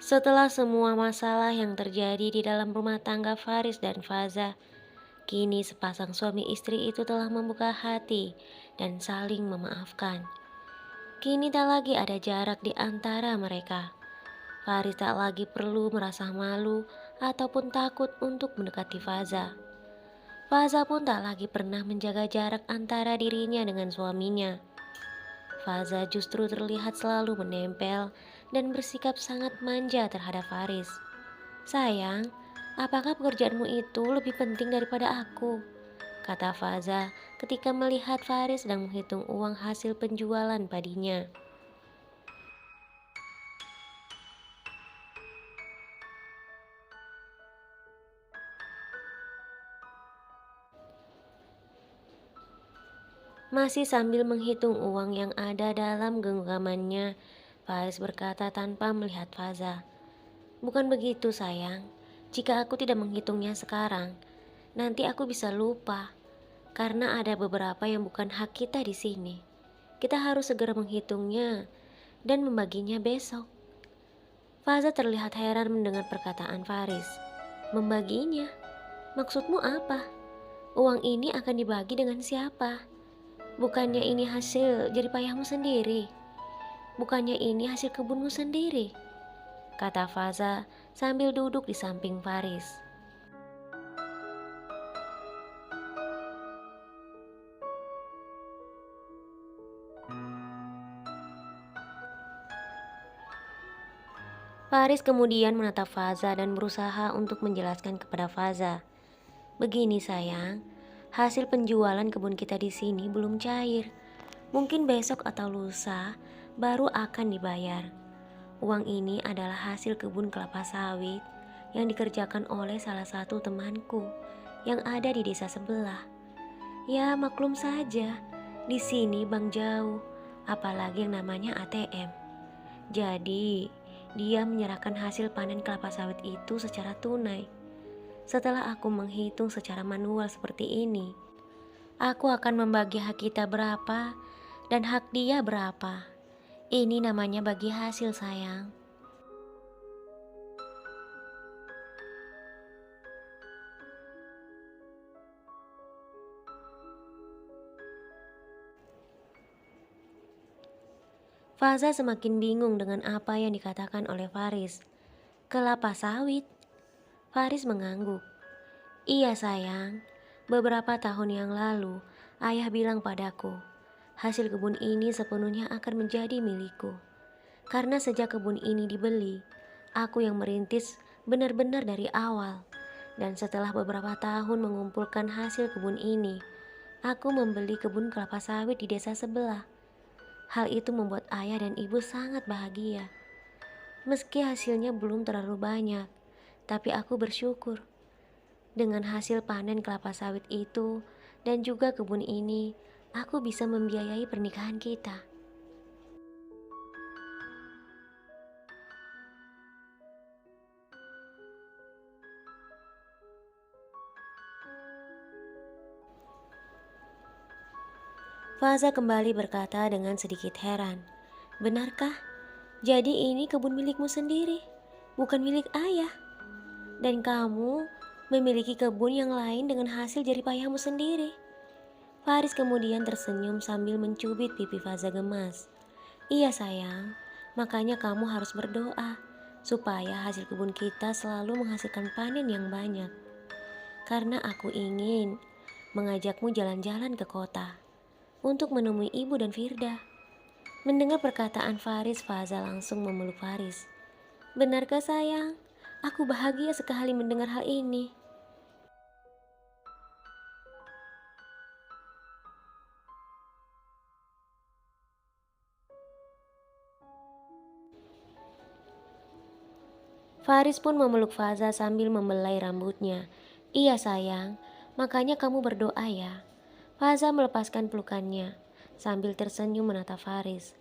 Setelah semua masalah yang terjadi di dalam rumah tangga Faris dan Faza, kini sepasang suami istri itu telah membuka hati dan saling memaafkan. Kini tak lagi ada jarak di antara mereka. Faris tak lagi perlu merasa malu ataupun takut untuk mendekati Faza. Faza pun tak lagi pernah menjaga jarak antara dirinya dengan suaminya. Faza justru terlihat selalu menempel dan bersikap sangat manja terhadap Faris. "Sayang, apakah pekerjaanmu itu lebih penting daripada aku?" kata Faza ketika melihat Faris sedang menghitung uang hasil penjualan padinya. Masih sambil menghitung uang yang ada dalam genggamannya, Faris berkata tanpa melihat Faza. "Bukan begitu, sayang. Jika aku tidak menghitungnya sekarang, nanti aku bisa lupa. Karena ada beberapa yang bukan hak kita di sini. Kita harus segera menghitungnya dan membaginya besok." Faza terlihat heran mendengar perkataan Faris. "Membaginya? Maksudmu apa? Uang ini akan dibagi dengan siapa? Bukannya ini hasil jerih payahmu sendiri? Bukannya ini hasil kebunmu sendiri?" kata Faza sambil duduk di samping Faris. Faris kemudian menatap Faza dan berusaha untuk menjelaskan kepada Faza. "Begini sayang, hasil penjualan kebun kita di sini belum cair. Mungkin besok atau lusa baru akan dibayar. Uang ini adalah hasil kebun kelapa sawit yang dikerjakan oleh salah satu temanku yang ada di desa sebelah. Ya maklum saja, di sini bank jauh, apalagi yang namanya ATM. Jadi, dia menyerahkan hasil panen kelapa sawit itu secara tunai. Setelah aku menghitung secara manual seperti ini, aku akan membagi hak kita berapa dan hak dia berapa. Ini namanya bagi hasil, sayang." Faza semakin bingung dengan apa yang dikatakan oleh Faris. "Kelapa sawit?" Faris mengangguk. "Iya sayang, beberapa tahun yang lalu ayah bilang padaku, hasil kebun ini sepenuhnya akan menjadi milikku. Karena sejak kebun ini dibeli, aku yang merintis benar-benar dari awal. Dan setelah beberapa tahun mengumpulkan hasil kebun ini, aku membeli kebun kelapa sawit di desa sebelah. Hal itu membuat ayah dan ibu sangat bahagia. Meski hasilnya belum terlalu banyak, tapi aku bersyukur. Dengan hasil panen kelapa sawit itu dan juga kebun ini, aku bisa membiayai pernikahan kita." Faza kembali berkata dengan sedikit heran, "Benarkah? Jadi ini kebun milikmu sendiri, bukan milik ayah. Dan kamu memiliki kebun yang lain dengan hasil jerih payahmu sendiri." Faris kemudian tersenyum sambil mencubit pipi Faza gemas. "Iya sayang, makanya kamu harus berdoa supaya hasil kebun kita selalu menghasilkan panen yang banyak. Karena aku ingin mengajakmu jalan-jalan ke kota untuk menemui ibu dan Firda." Mendengar perkataan Faris, Faza langsung memeluk Faris. "Benarkah sayang? Aku bahagia sekali mendengar hal ini." Faris pun memeluk Faza sambil membelai rambutnya. "Iya sayang, makanya kamu berdoa ya." Faza melepaskan pelukannya sambil tersenyum menatap Faris.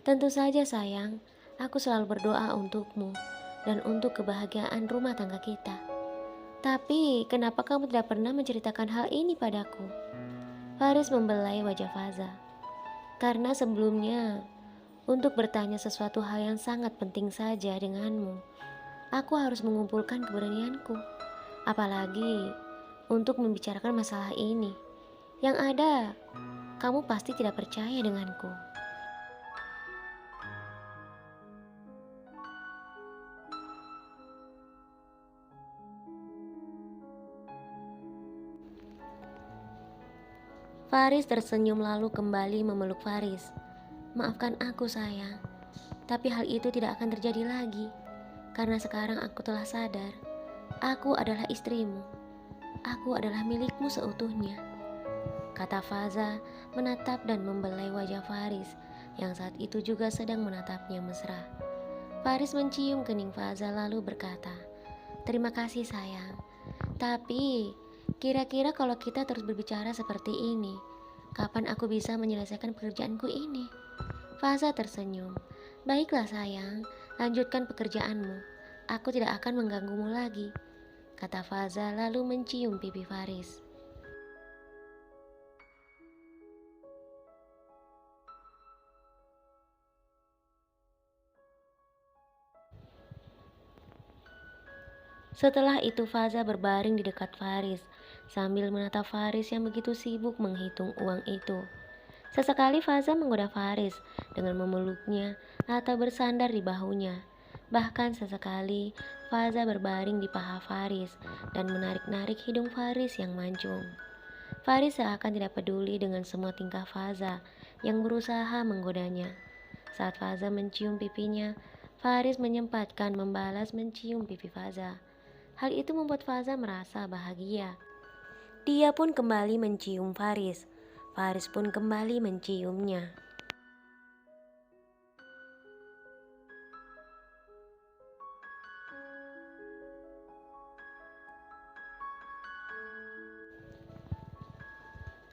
"Tentu saja sayang, aku selalu berdoa untukmu dan untuk kebahagiaan rumah tangga kita. Tapi kenapa kamu tidak pernah menceritakan hal ini padaku?" Faris membelai wajah Faza. "Karena sebelumnya untuk bertanya sesuatu hal yang sangat penting saja denganmu. Aku harus mengumpulkan keberanianku, apalagi untuk membicarakan masalah ini. Yang ada, kamu pasti tidak percaya denganku. Faris tersenyum lalu kembali memeluk Faris. Maafkan aku sayang, tapi hal itu tidak akan terjadi lagi. Karena sekarang aku telah sadar, aku adalah istrimu. Aku adalah milikmu seutuhnya, kata Faza menatap dan membelai wajah Faris yang saat itu juga sedang menatapnya mesra. Faris mencium kening Faza lalu berkata, "Terima kasih sayang, tapi kira-kira kalau kita terus berbicara seperti ini, kapan aku bisa menyelesaikan pekerjaanku ini?" Faza tersenyum. "Baiklah sayang, lanjutkan pekerjaanmu. Aku tidak akan mengganggumu lagi," kata Faza lalu mencium pipi Faris. Setelah itu Faza berbaring di dekat Faris sambil menatap Faris yang begitu sibuk menghitung uang itu. Sesekali Faza menggoda Faris dengan memeluknya atau bersandar di bahunya. Bahkan sesekali Faza berbaring di paha Faris dan menarik-narik hidung Faris yang mancung. Faris seakan tidak peduli dengan semua tingkah Faza yang berusaha menggodanya. Saat Faza mencium pipinya, Faris menyempatkan membalas mencium pipi Faza. Hal itu membuat Faza merasa bahagia. Dia pun kembali mencium Faris. Faris pun kembali menciumnya.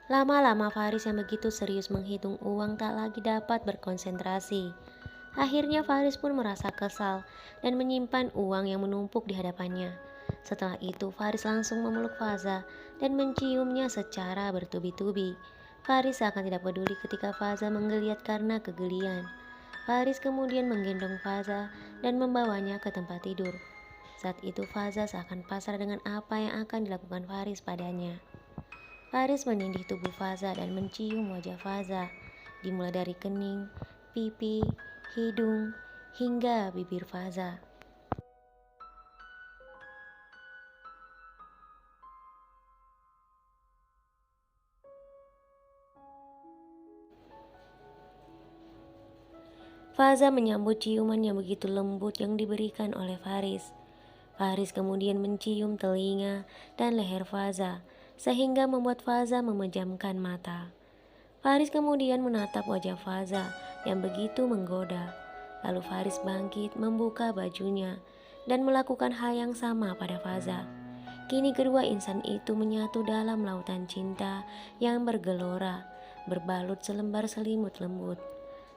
Lama-lama Faris yang begitu serius menghitung uang tak lagi dapat berkonsentrasi. Akhirnya Faris pun merasa kesal dan menyimpan uang yang menumpuk di hadapannya. Setelah itu Faris langsung memeluk Faza dan menciumnya secara bertubi-tubi. Faris seakan tidak peduli ketika Faza menggeliat karena kegelian. Faris kemudian menggendong Faza dan membawanya ke tempat tidur. Saat itu Faza seakan pasrah dengan apa yang akan dilakukan Faris padanya. Faris menindih tubuh Faza dan mencium wajah Faza, dimulai dari kening, pipi, hidung, hingga bibir Faza. Faza menyambut ciuman yang begitu lembut yang diberikan oleh Faris. Faris kemudian mencium telinga dan leher Faza, sehingga membuat Faza memejamkan mata. Faris kemudian menatap wajah Faza yang begitu menggoda. Lalu Faris bangkit membuka bajunya dan melakukan hal yang sama pada Faza. Kini kedua insan itu menyatu dalam lautan cinta yang bergelora, berbalut selembar selimut lembut.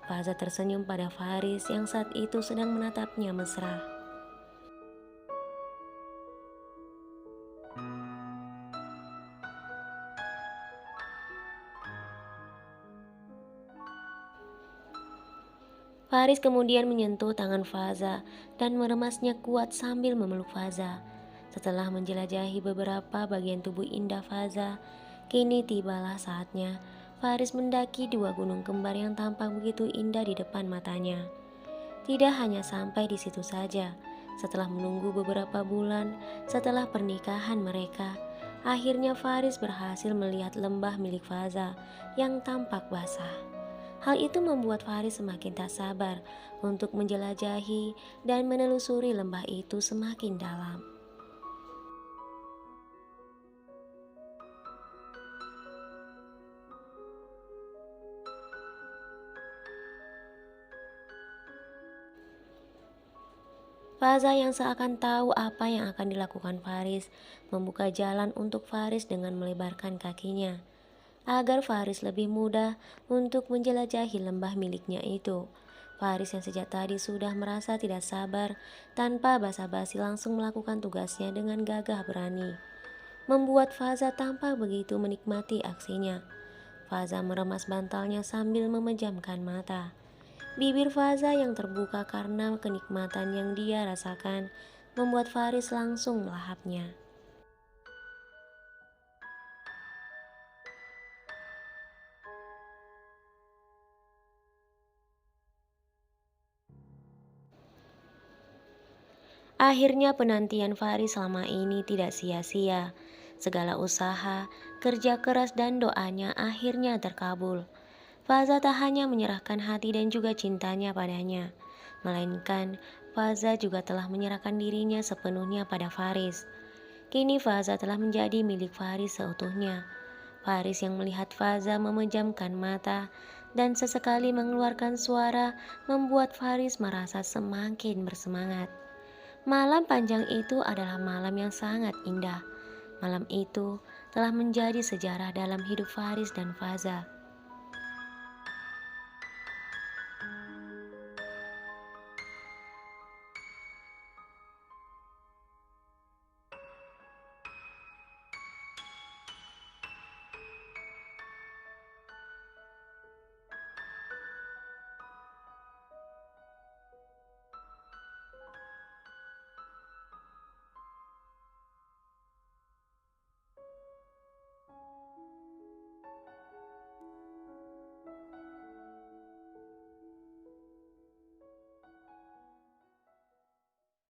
Faza tersenyum pada Faris yang saat itu sedang menatapnya mesra. Faris kemudian menyentuh tangan Faza dan meremasnya kuat sambil memeluk Faza. Setelah menjelajahi beberapa bagian tubuh indah Faza, kini tibalah saatnya Faris mendaki dua gunung kembar yang tampak begitu indah di depan matanya. Tidak hanya sampai di situ saja, setelah menunggu beberapa bulan setelah pernikahan mereka, akhirnya Faris berhasil melihat lembah milik Faza yang tampak basah. Hal itu membuat Faris semakin tak sabar untuk menjelajahi dan menelusuri lembah itu semakin dalam. Faza yang seakan tahu apa yang akan dilakukan Faris membuka jalan untuk Faris dengan melebarkan kakinya, agar Faris lebih mudah untuk menjelajahi lembah miliknya itu. Faris yang sejak tadi sudah merasa tidak sabar tanpa basa-basi langsung melakukan tugasnya dengan gagah berani, membuat Faza tampak begitu menikmati aksinya. Faza meremas bantalnya sambil memejamkan mata. Bibir Faza yang terbuka karena kenikmatan yang dia rasakan membuat Faris langsung melahapnya. Akhirnya penantian Faris selama ini tidak sia-sia. Segala usaha, kerja keras dan doanya akhirnya terkabul. Faza tak hanya menyerahkan hati dan juga cintanya padanya, melainkan Faza juga telah menyerahkan dirinya sepenuhnya pada Faris. Kini Faza telah menjadi milik Faris seutuhnya. Faris yang melihat Faza memejamkan mata dan sesekali mengeluarkan suara membuat Faris merasa semakin bersemangat. Malam panjang itu adalah malam yang sangat indah. Malam itu telah menjadi sejarah dalam hidup Faris dan Faza.